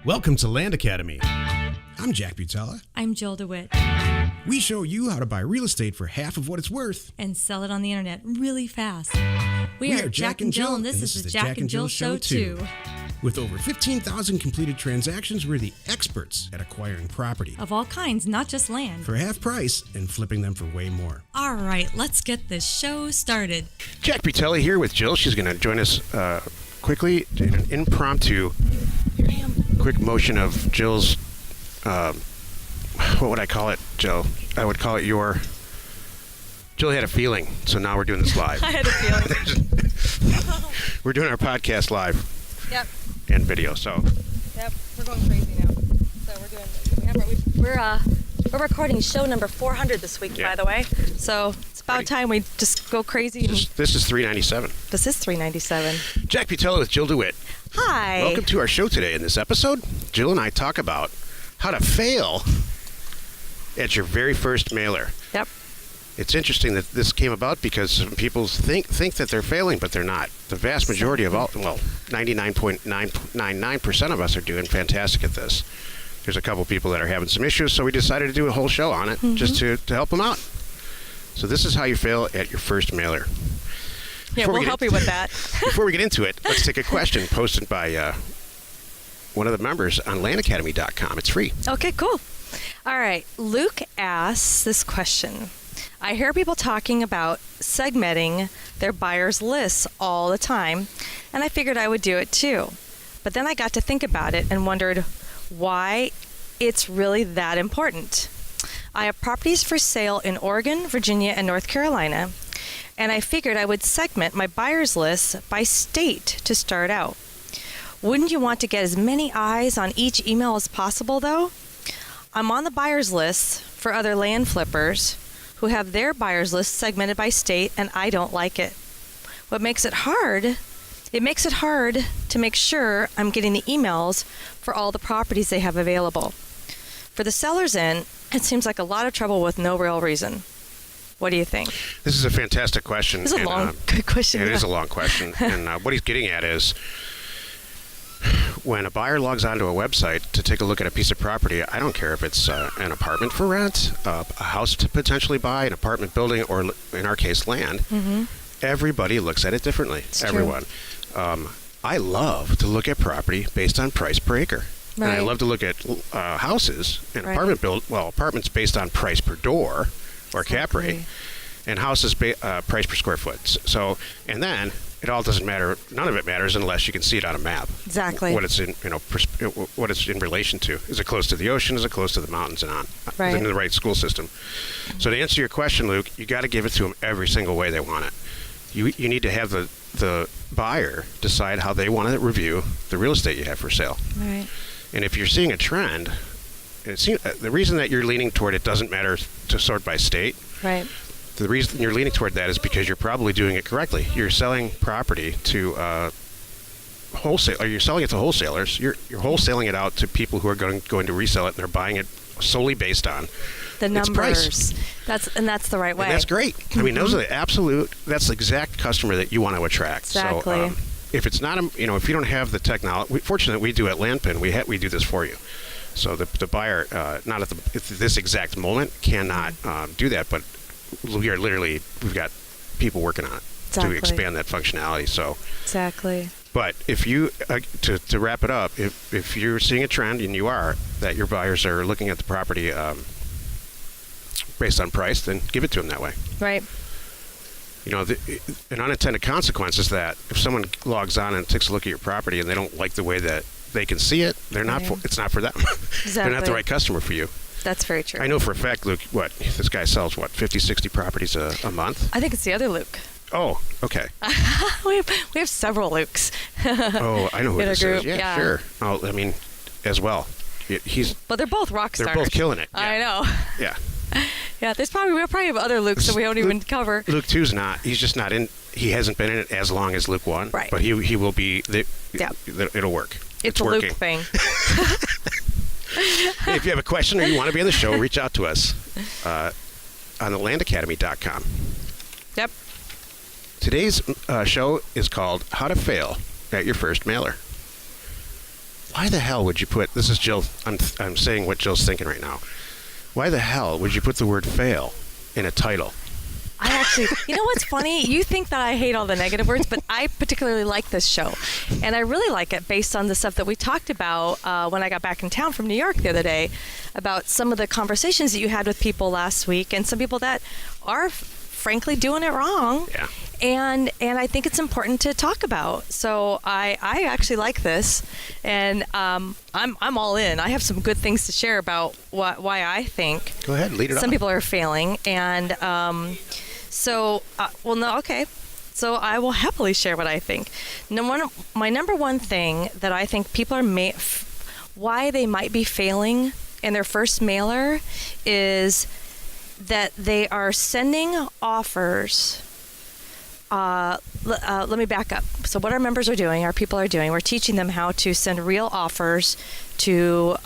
Welcome to Land Academy. I'm Jack Butala. I'm Jill DeWit. We show you how to buy real estate for half of what it's worth. And sell it on the internet really fast. We are Jack and Jill, and this is the Jack and Jill Show 2. With over 15,000 completed transactions, we're the experts at acquiring property. Of all kinds, not just land. For half price and flipping them for way more. All right, let's get this show started. Jack Butala here with Jill. She's going to join us quickly in an impromptu quick motion of Jill's, what would I call it, Jill? I would call it Jill had a feeling, so now we're doing this live. I had a feeling. We're doing our podcast live. Yep. And video, so. Yep, we're going crazy now. So we're recording show number 400 this week, by the way. So it's about time we just go crazy. This is 397. This is 397. Jack Butala with Jill DeWit. Hi. Welcome to our show today. In this episode, Jill and I talk about how to fail at your very first mailer. Yep. It's interesting that this came about because some people think that they're failing, but they're not. The vast majority of 99.999% of us are doing fantastic at this. There's a couple people that are having some issues, so we decided to do a whole show on it just to help them out. So this is how you fail at your first mailer. Yeah, we'll help you with that. Before we get into it, let's take a question posted by one of the members on landacademy.com. It's free. Okay, cool. All right. Luke asks this question. I hear people talking about segmenting their buyers' lists all the time, and I figured I would do it too. But then I got to think about it and wondered why it's really that important. I have properties for sale in Oregon, Virginia, and North Carolina, and I figured I would segment my buyers' lists by state to start out. Wouldn't you want to get as many eyes on each email as possible, though? I'm on the buyers' list for other land flippers who have their buyers list segmented by state, and I don't like it. What makes it hard? It makes it hard to make sure I'm getting the emails for all the properties they have available. For the seller's end, it seems like a lot of trouble with no real reason. What do you think? This is a fantastic question. This is a long, good question. It is a long question. And what he's getting at is when a buyer logs onto a website to take a look at a piece of property, I don't care if it's an apartment for rent, a house to potentially buy, an apartment building, or in our case, land. Mm-hmm. Everybody looks at it differently. It's everyone. I love to look at property based on price per acre. Right. And I love to look at houses and apartments based on price per door or cap rate, and houses price per square foot. So, and then it all doesn't matter. None of it matters unless you can see it on a map. Exactly. What it's in, what it's in relation to. Is it close to the ocean? Is it close to the mountains and on? Right. Is it in the right school system? So to answer your question, Luke, you got to give it to them every single way they want it. You need to have the buyer decide how they want to review the real estate you have for sale. Right. And if you're seeing a trend, the reason that you're leaning toward it doesn't matter to sort by state. Right. The reason you're leaning toward that is because you're probably doing it correctly. You're selling property to wholesale. Or you're selling it to wholesalers. You're wholesaling it out to people who are going to resell it, and they're buying it solely based on the numbers. Price. That's the right way. And that's great. I mean, those are the absolute. That's the exact customer that you want to attract. Exactly. So, if it's not, if you don't have the technology, fortunately we do at Landpin, we do this for you. So the buyer, not at this exact moment, cannot do that, but we've got people working on it to expand that functionality. So exactly. But if you, to wrap it up, if you're seeing a trend, and you are, that your buyers are looking at the property based on price, then give it to them that way. Right. An unintended consequence is that if someone logs on and takes a look at your property and they don't like the way that they can see it, it's not for them. Exactly. They're not the right customer for you. That's very true. I know for a fact, Luke, this guy sells 50, 60 properties a month? I think it's the other Luke. Oh, okay. we have several Lukes. Oh, I know who this is. Yeah, sure. Oh, I mean, as well. But they're both rock stars. They're both killing it. Yeah. I know. Yeah. Yeah, we probably have other Lukes that we don't even cover. Luke 2's not. He's just not in. He hasn't been in it as long as Luke 1. Right. But he will be. It'll work. It's a working. Luke thing. Hey, if you have a question or you want to be on the show, reach out to us on the landacademy.com. Yep. Today's show is called How to Fail at Your First Mailer. why the hell would you put, this is Jill, I'm saying what Jill's thinking right now. Why the hell would you put the word fail in a title? I actually, you know what's funny? You think that I hate all the negative words, but I particularly like this show. And I really like it based on the stuff that we talked about when I got back in town from New York the other day, about some of the conversations that you had with people last week, and some people that are frankly doing it wrong. Yeah. And I think it's important to talk about. So I actually like this, and I'm all in. I have some good things to share about why I think Go ahead, lead it some off. people are failing. And so I will happily share what I think. My number one thing that I think people are why they might be failing in their first mailer is that they are sending offers. Let me back up. So what our members are doing, our people are doing, we're teaching them how to send real offers to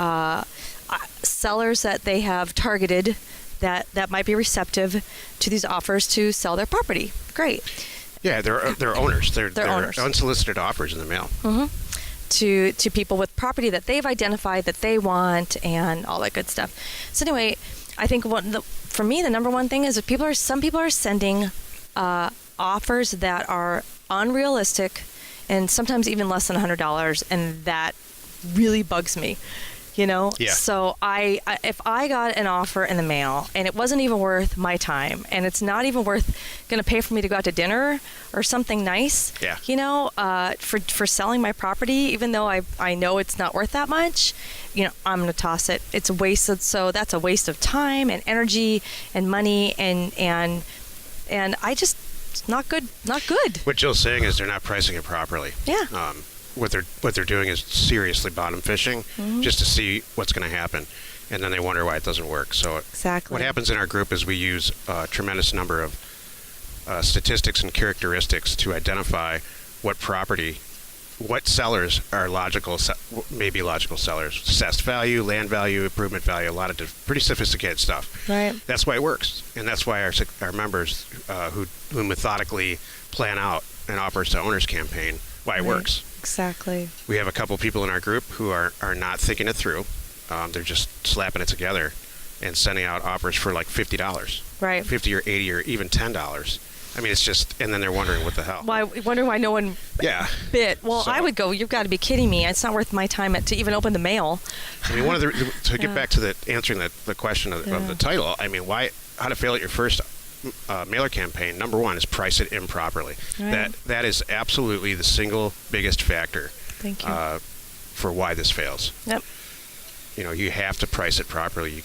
sellers that they have targeted that might be receptive to these offers to sell their property. Great. Yeah, they're owners. They're owners. Unsolicited offers in the mail. Mm-hmm. To people with property that they've identified that they want and all that good stuff. So anyway, I think for me the number one thing is that some people are sending offers that are unrealistic and sometimes even less than $100, and that really bugs me. Yeah. So if I got an offer in the mail and it wasn't even worth my time, and it's not even worth going to pay for me to go out to dinner or something nice, for selling my property, even though I know it's not worth that much, I'm going to toss it. It's a waste. So that's a waste of time and energy and money, and I just, it's not good. What Jill's saying is they're not pricing it properly. Yeah. What they're doing is seriously bottom fishing, just to see what's going to happen, and then they wonder why it doesn't work. So exactly. What happens in our group is we use a tremendous number of statistics and characteristics to identify what sellers are maybe logical sellers. Assessed value, land value, improvement value, a lot of pretty sophisticated stuff. Right. That's why it works, and that's why our members who methodically plan out an offers to owners campaign, why it works. Exactly. We have a couple people in our group who are not thinking it through. They're just slapping it together and sending out offers for like $50. Right. 50 or 80 or even $10. I mean, it's just, and then they're wondering what the hell. Why? Wonder why no one bit. Well, So, I would go, you've got to be kidding me. It's not worth my time to even open the mail. I mean, to get back to answering the question of the title, I mean, how to fail at your first mailer campaign, number one is price it improperly. Right. That is absolutely the single biggest factor. Thank you. For why this fails. Yep. You have to price it properly.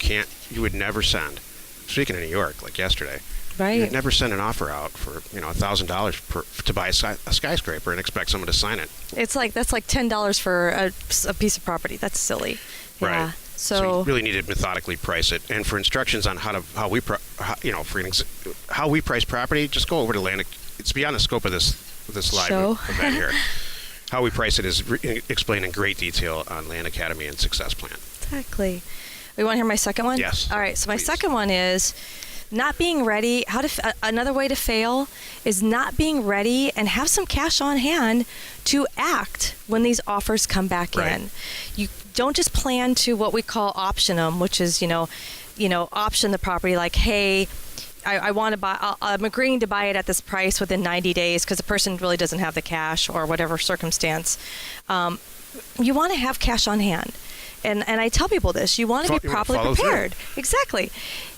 You would never send, speaking of New York, like yesterday, Right. you'd never send an offer out for $1,000 to buy a skyscraper and expect someone to sign it. That's like $10 for a piece of property. That's silly. Yeah. Right. So you really need to methodically price it. And for instructions on how we price property, just go over to Land. It's beyond the scope of this live event here. How we price it is explained in great detail on Land Academy and Success Plan. Exactly. You want to hear my second one? Yes. All right. So my please. second one is not being ready. Another way to fail is not being ready and have some cash on hand to act when these offers come back in. You don't just plan to what we call option them, which is option the property, like, hey, I want to buy. I'm agreeing to buy it at this price within 90 days because the person really doesn't have the cash or whatever circumstance. You want to have cash on hand. And I tell people this, you want to be properly prepared. Exactly.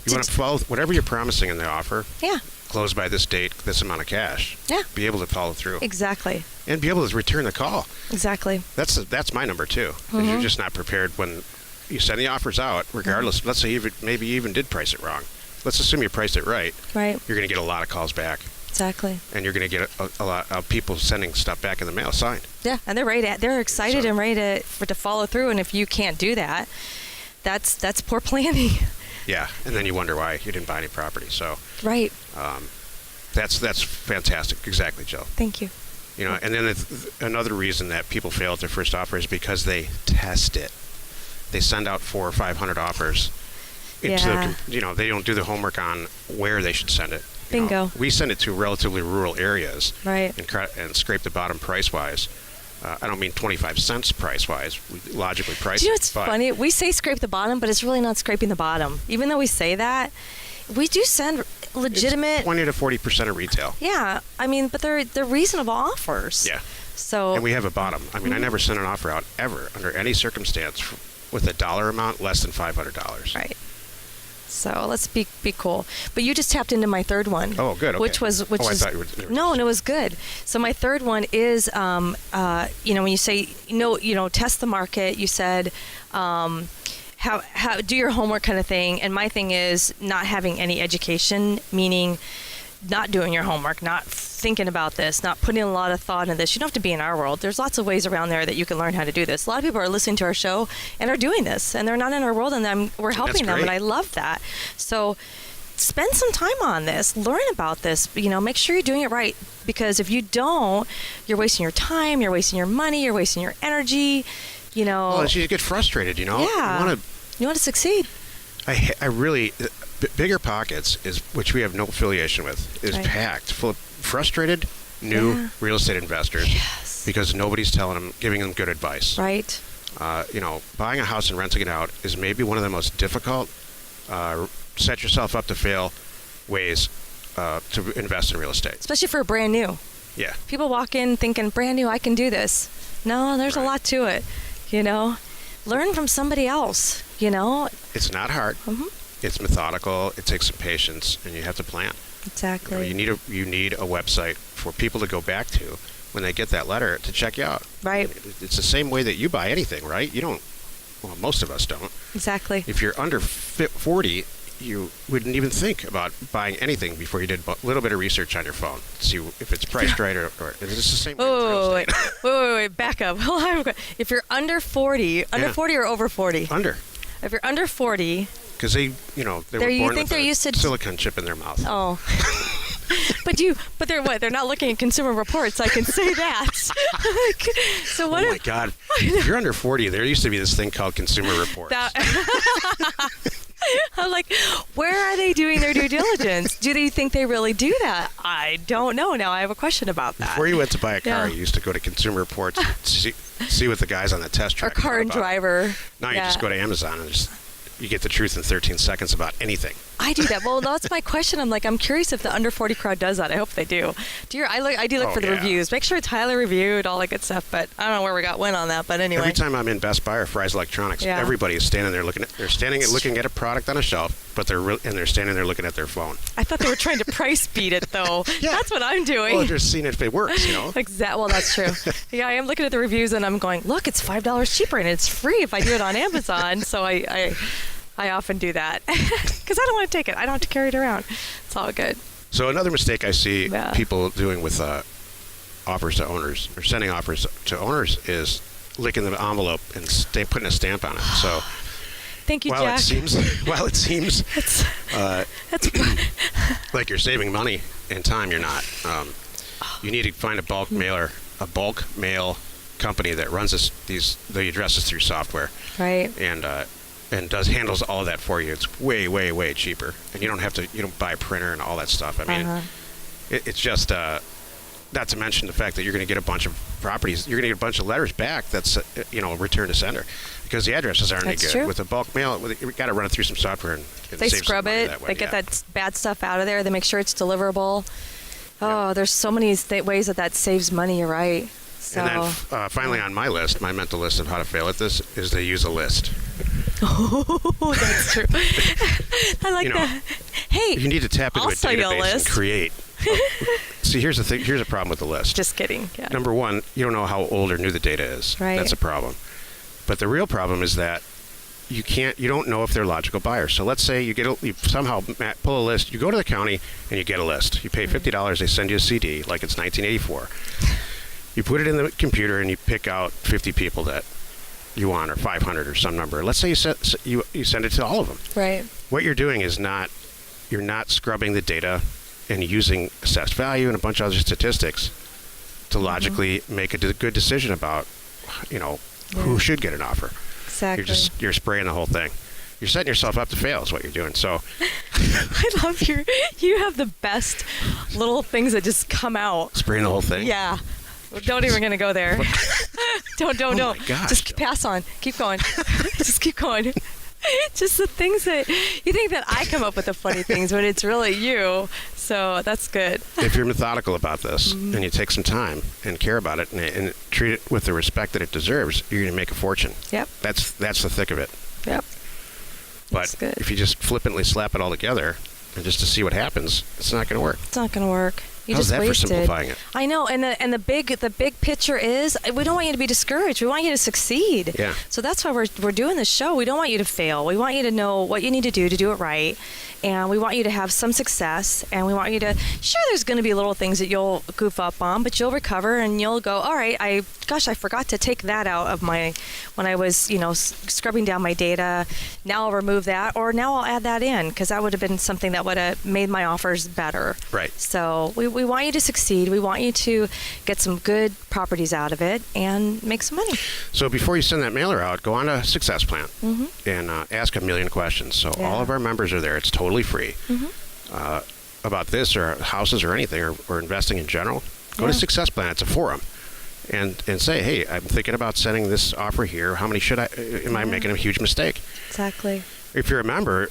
You want to follow whatever you're promising in the offer. Yeah. Close by this date, this amount of cash. Yeah. Be able to follow through. Exactly. And be able to return the call. Exactly. That's my number two. Is you're just not prepared when you send the offers out, regardless. Let's say maybe you even did price it wrong. Let's assume you priced it right. Right. You're going to get a lot of calls back. Exactly. And you're going to get a lot of people sending stuff back in the mail signed. Yeah, and they're excited and ready to follow through. And if you can't do that, that's poor planning. Yeah, and then you wonder why you didn't buy any property. So right. That's fantastic. Exactly, Jill. Thank you. And then another reason that people fail at their first offer is because they test it. They send out 400 or 500 offers. They don't do the homework on where they should send it. Bingo. We send it to relatively rural areas, right, and scrape the bottom price-wise. I don't mean 25 cents price-wise. We logically price Do you know it. what's but funny? We say scrape the bottom, but it's really not scraping the bottom. Even though we say that, we do send legitimate. It's 20 to 40% of retail. Yeah, I mean, but they're reasonable offers. Yeah. So. And we have a bottom. I mean, I never sent an offer out ever under any circumstance with a dollar amount less than $500. Right. So let's be cool. But you just tapped into my third one. Oh, good. Okay. Which was I thought you were. no, and it was good. So my third one is, when you say test the market. You said, how do your homework kind of thing. And my thing is not having any education, meaning not doing your homework, not thinking about this, not putting a lot of thought into this. You don't have to be in our world. There's lots of ways around there that you can learn how to do this. A lot of people are listening to our show and are doing this, and they're not in our world, and we're helping them, and I love that. So spend some time on this. Learn about this. Make sure you're doing it right, because if you don't, you're wasting your time, you're wasting your money, you're wasting your energy. Well, you get frustrated, Yeah. You want to succeed. I really, Bigger Pockets, which we have no affiliation with, is Right. packed full of frustrated new real estate investors because nobody's giving them good advice. Right. Buying a house and renting it out is maybe one of the most difficult, set yourself up to fail ways to invest in real estate. Especially for a brand new. Yeah. People walk in thinking, brand new, I can do this. No, there's a lot to it. Learn from somebody else. It's not hard. Mm-hmm. It's methodical. It takes some patience, and you have to plan. Exactly. You need a website for people to go back to when they get that letter to check you out. Right. It's the same way that you buy anything, right? You don't. Well, most of us don't. Exactly. If you're under 40, you wouldn't even think about buying anything before you did a little bit of research on your phone to see if it's priced right or it's the same way with real estate. Wait, back up. If you're under 40, under 40 or over 40? Under. If you're under 40, because they were born with a used to silicone chip in their mouth. Oh. But they're what? They're not looking at Consumer Reports. I can say that. So what? Oh my God! If you're under 40, there used to be this thing called Consumer Reports. I'm like, where are they doing their due diligence? Do they think they really do that? I don't know. Now I have a question about that. Before you went to buy a car, you used to go to Consumer Reports and see what the guys on the test track. Or Car and Driver. Now you just go to Amazon and you get the truth in 13 seconds about anything. I do that. Well, that's my question. I'm curious if the under 40 crowd does that. I hope they do. I do look for the reviews. Make sure it's highly reviewed, all that good stuff. But I don't know where we went on that. But anyway. Every time I'm in Best Buy or Fry's Electronics, everybody is standing there looking at a product on a shelf, but they're standing there looking at their phone. I thought they were trying to price beat it, though. Yeah. That's what I'm doing. Well, just seeing if it works, Exactly. Well, that's true. Yeah, I am looking at the reviews and I'm going, look, it's $5 cheaper and it's free if I do it on Amazon. So I often do that because I don't want to take it. I don't have to carry it around. It's all good. So another mistake I see people doing with offers to owners or sending offers to owners is licking the envelope and putting a stamp on it. So thank you, Jack. While it seems that's like you're saving money and time, you're not. You need to find a bulk mail company that runs the addresses through software. Right. And handles all of that for you. It's way, way, way cheaper, and you don't buy a printer and all that stuff. I mean, it's just not to mention the fact that you're going to get a bunch of properties. You're going to get a bunch of letters back that's return to sender because the addresses aren't any good. True. With the bulk mail, you got to run it through some software and they scrub it. They get that bad stuff out of there. They make sure it's deliverable. Oh, there's so many ways that saves money. You're right. So. And then finally on my mental list of how to fail at this is to use a list. Oh, that's true. I like that. Hey, you need to tap into a database and create. See, here's the thing. Here's a problem with the list. Just kidding. Yeah. Number one, you don't know how old or new the data is. Right. That's a problem. But the real problem is that you don't know if they're logical buyers. So let's say you somehow pull a list. You go to the county and you get a list. You pay $50. They send you a CD like it's 1984. You put it in the computer and you pick out 50 people that you want, or 500 or some number. Let's say you send it to all of them. Right. What you're doing is you're not scrubbing the data and using assessed value and a bunch of other statistics to logically make a good decision about, who should get an offer. Exactly. You're spraying the whole thing. You're setting yourself up to fail is what you're doing. So I love you have the best little things that just come out. Spraying the whole thing? Yeah. Don't even gonna go there. Don't. Oh my gosh. Just pass on. Keep going. Just keep going. Just the things that you think that I come up with the funny things, but it's really you. So that's good. If you're methodical about this and you take some time and care about it and treat it with the respect that it deserves, you're going to make a fortune. Yep. That's the thick of it. Yep. But good. if you just flippantly slap it all together and just to see what happens, it's not going to work. It's not going to work. You How's just that wasted. for simplifying it? I know, and the big picture is we don't want you to be discouraged. We want you to succeed. Yeah. So that's why we're doing this show. We don't want you to fail. We want you to know what you need to do it right, and we want you to have some success. And we want you to there's going to be little things that you'll goof up on, but you'll recover and you'll go, all right. I forgot to take that out of my when I was scrubbing down my data. Now I'll remove that, or now I'll add that in because that would have been something that would have made my offers better. Right. So we want you to succeed. We want you to get some good properties out of it and make some money. So before you send that mailer out, go on to Success Plan and ask a million questions. So all of our members are there. It's totally free. About this or houses or anything or investing in general, go to Success Plan. It's a forum. And say, hey, I'm thinking about sending this offer here. How many should I? Am I making a huge mistake? Exactly. If you're a member,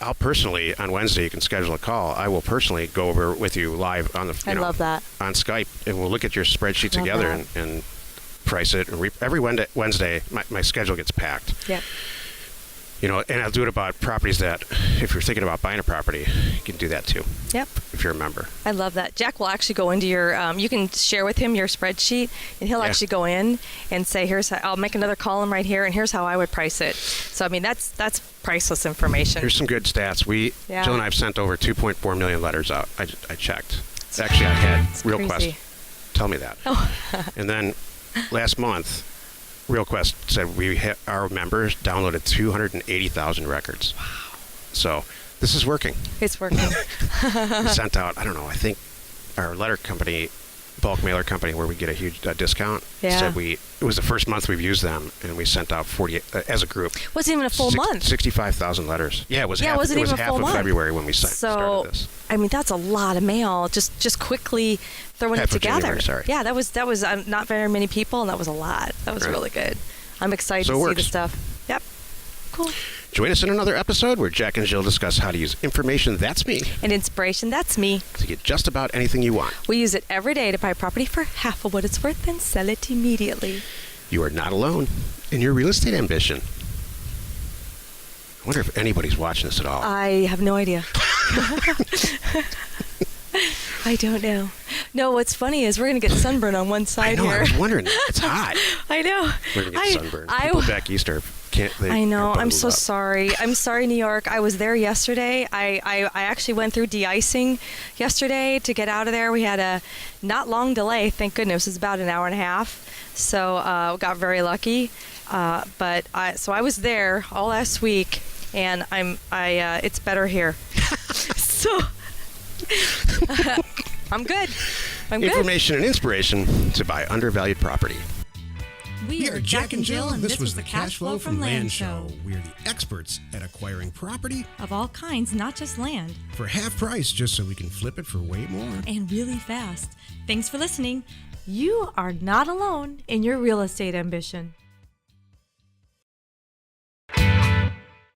I'll personally, on Wednesday, you can schedule a call. I will personally go over with you live on the, love that. on Skype, and we'll look at your spreadsheet together and price it. And every Wednesday, my schedule gets packed. Yep. And I'll do it about properties that, if you're thinking about buying a property, you can do that too. Yep. If you're a member. I love that. Jack will actually go into your, you can share with him your spreadsheet, and he'll actually go in and say, here's how, I'll make another column right here, and here's how I would price it. So, I mean, that's priceless information. Here's some good stats. Jill and I have sent over 2.4 million letters out. I checked. Actually, I had RealQuest tell me that. Oh. And then last month, RealQuest said our members downloaded 280,000 records. Wow. So this is working. It's working. We sent out, I don't know, I think our letter company, bulk mailer company, where we get a huge discount, said it was the first month we've used them, and we sent out 40 as a group. Wasn't even a full month. 65,000 letters. Yeah, it was it wasn't even a full half month. of February when we started this. I mean, that's a lot of mail. Just quickly throwing it together. January, sorry. Yeah, that was not very many people, and that was a lot. That was really good. I'm excited to see the stuff. Yep. Cool. Join us in another episode where Jack and Jill discuss how to use information that's me and inspiration that's me to get just about anything you want. We use it every day to buy property for half of what it's worth and sell it immediately. You are not alone in your real estate ambition. I wonder if anybody's watching this at all. I have no idea. I don't know. No, what's funny is we're going to get sunburn on one side here. I was wondering that. It's hot. I know. We're going to get sunburned. People back east I know. I'm so sorry. I'm sorry, New York. I was there yesterday. I actually went through de-icing yesterday to get out of there. We had a not long delay. Thank goodness. It was about an hour and a half. So got very lucky. But I was there all last week, and it's better here. So I'm good. Information and inspiration to buy undervalued property. We are Jack and Jill, and this was the Cash Flow from Land Show. We're the experts at acquiring property of all kinds, not just land, for half price, just so we can flip it for way more. And really fast. Thanks for listening. You are not alone in your real estate ambition.